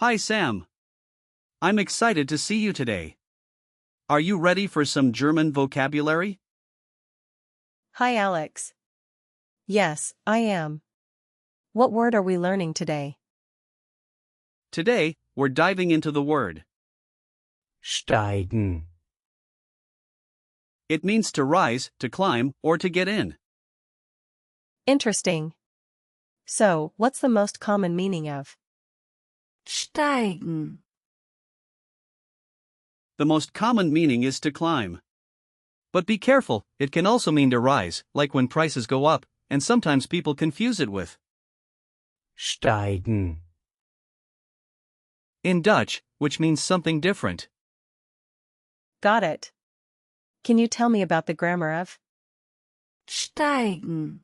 Hi Sam. I'm excited to see you today. Are you ready for some German vocabulary? Hi Alex. Yes, I am. What word are we learning today? Today, we're diving into the word. Steigen. It means to rise, to climb, or to get in. Interesting. So, what's the most common meaning of steigen, The most common meaning is to climb. But be careful, it can also mean to rise, like when prices go up, and sometimes people confuse it with Steigen. in Dutch, which means something different. Got it. Can you tell me about the grammar of steigen,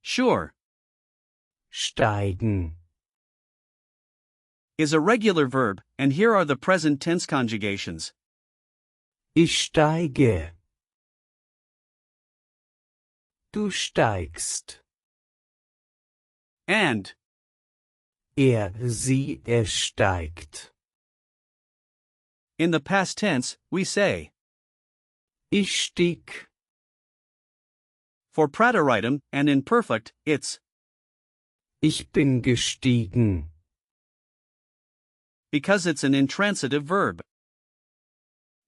Sure. Steigen. Is a regular verb, and here are the present tense conjugations. Ich steige. Du steigst. And Sie, steigt. in the past tense, we say Ich stieg. for prateritum, and in perfect, it's Ich bin gestiegen. because it's an intransitive verb.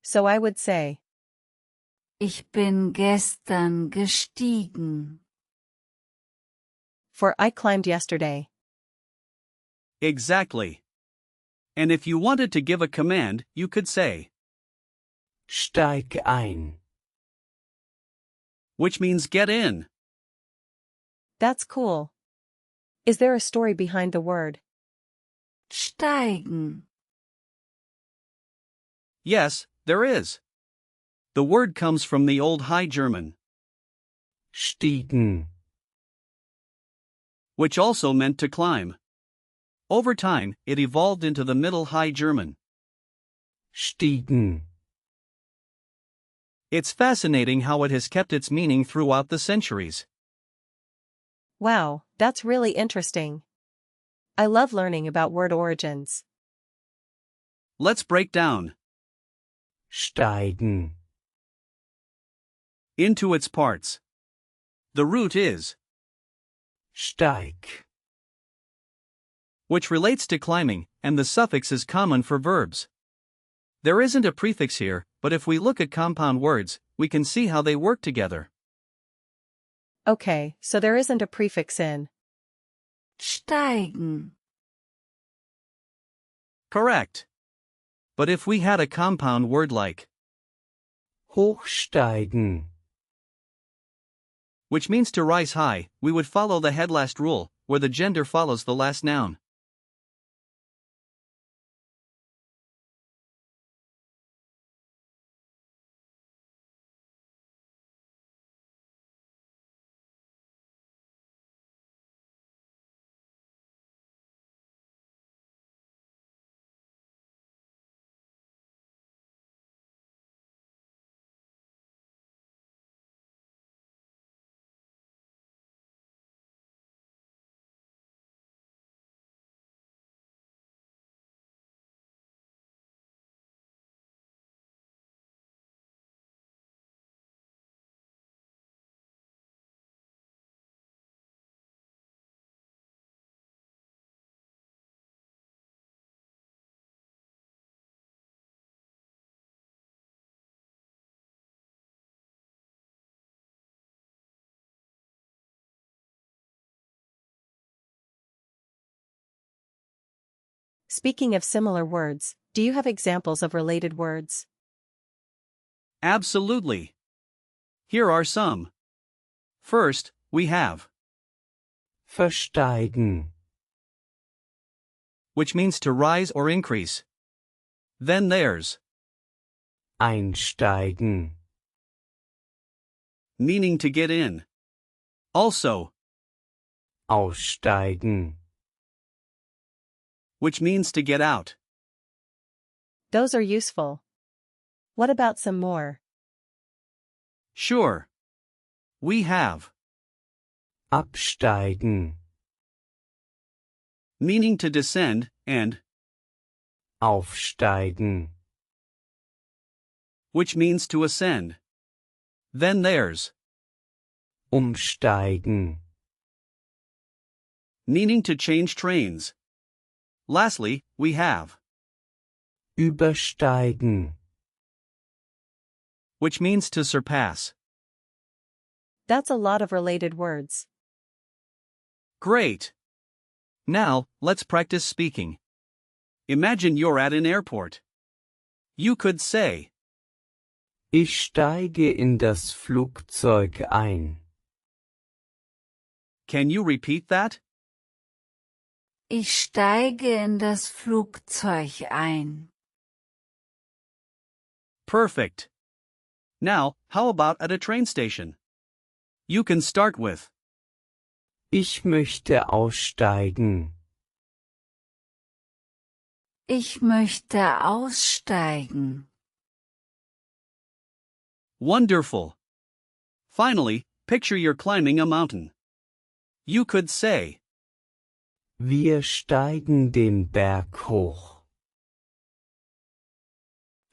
So I would say, ich bin gestern gestiegen. for I climbed yesterday. Exactly. And if you wanted to give a command, you could say, Steig ein. which means get in. That's cool. Is there a story behind the word? Steigen, Yes, there is. The word comes from the Old High German, Stiegen. which also meant to climb. Over time, it evolved into the Middle High German. Stiegen. It's fascinating how it has kept its meaning throughout the centuries. Wow, that's really interesting. I love learning about word origins. Let's break down Steigen. into its parts. The root is, Steig. which relates to climbing, and the suffix is common for verbs. There isn't a prefix here, but if we look at compound words, we can see how they work together. Okay, so there isn't a prefix in. steigen, Correct. But if we had a compound word like, Hochsteigen. which means to rise high, we would follow the head last rule, where the gender follows the last noun. Speaking of similar words, do you have examples of related words? Absolutely. Here are some. First, we have, Versteigen. which means to rise or increase. Then there's, Einsteigen. meaning to get in. Also, Aussteigen. which means to get out. Those are useful. What about some more? Sure. We have, Absteigen. meaning to descend, and aufsteigen, which means to ascend. Then there's umsteigen, meaning to change trains. Lastly, we have übersteigen, which means to surpass. That's a lot of related words. Great! Now, let's practice speaking. Imagine you're at an airport. You could say, ich steige in das Flugzeug ein. can you repeat that? Ich steige in das Flugzeug ein. Perfect. Now, how about at a train station? You can start with, Ich möchte aussteigen. Ich möchte aussteigen. wonderful. Finally, picture you're climbing a mountain. You could say, Wir steigen den Berg hoch.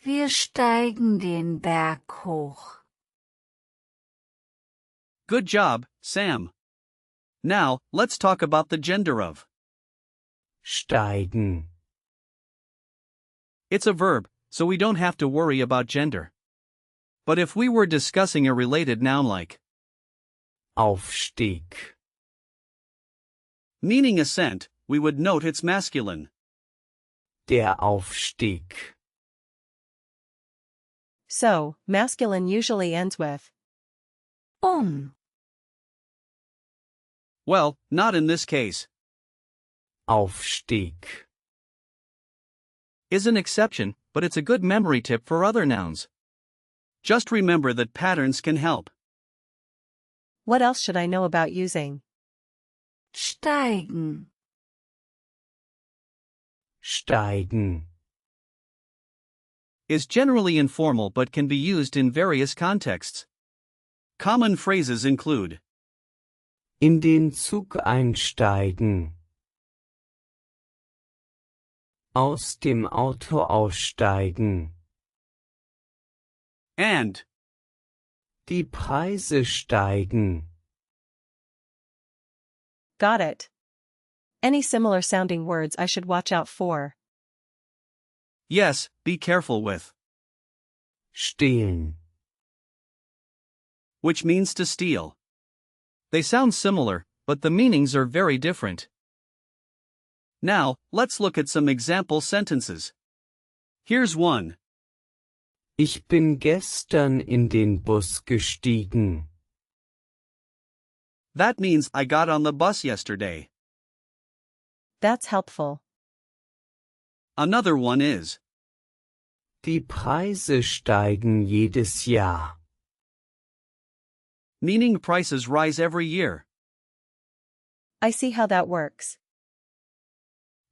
Wir steigen den Berg hoch. good job, Sam. Now, let's talk about the gender of. Steigen. It's a verb, so we don't have to worry about gender. But if we were discussing a related noun like Aufstieg. meaning ascent, we would note it's masculine. Der Aufstieg. So, masculine usually ends with Well, not in this case. Aufstieg. Is an exception, but it's a good memory tip for other nouns. Just remember that patterns can help. What else should I know about using Steigen. Steigen. Is generally informal but can be used in various contexts. Common phrases include In den Zug einsteigen. Aus dem Auto aussteigen. and Die Preise steigen. got it. Any similar sounding words I should watch out for? yes, be careful with, Stehlen. which means to steal. They sound similar, but the meanings are very different. Now, let's look at some example sentences. Here's one. Ich bin gestern in den Bus gestiegen. That means I got on the bus yesterday. That's helpful. Another one is, Die Preise steigen jedes Jahr. meaning prices rise every year. I see how that works.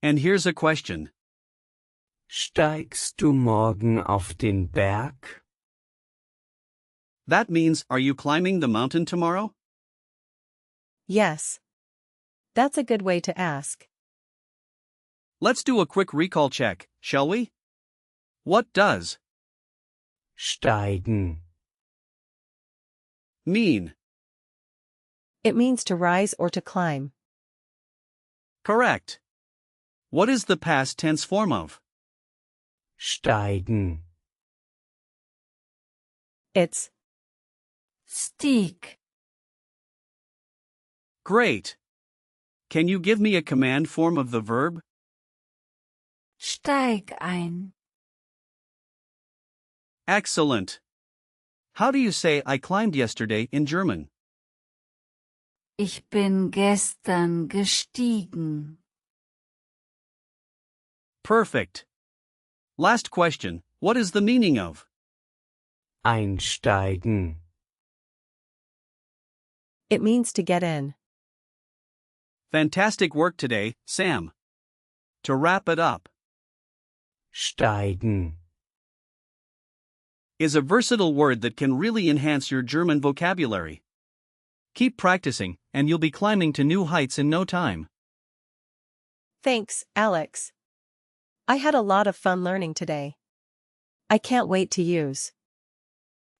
And here's a question. Steigst du morgen auf den Berg? That means, are you climbing the mountain tomorrow? Yes. That's a good way to ask. Let's do a quick recall check, shall we? What does Steigen. mean? It means to rise or to climb. Correct. What is the past tense form of? Steigen. It's Stieg. Great. Can you give me a command form of the verb? Steig ein. Excellent. How do you say I climbed yesterday in German? Ich bin gestern gestiegen. Perfect. Last question. What is the meaning of? Einsteigen. It means to get in. Fantastic work today, Sam. To wrap it up, Steigen. is a versatile word that can really enhance your German vocabulary. Keep practicing, and you'll be climbing to new heights in no time. Thanks, Alex. I had a lot of fun learning today. I can't wait to use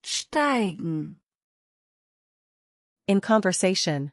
steigen, in conversation.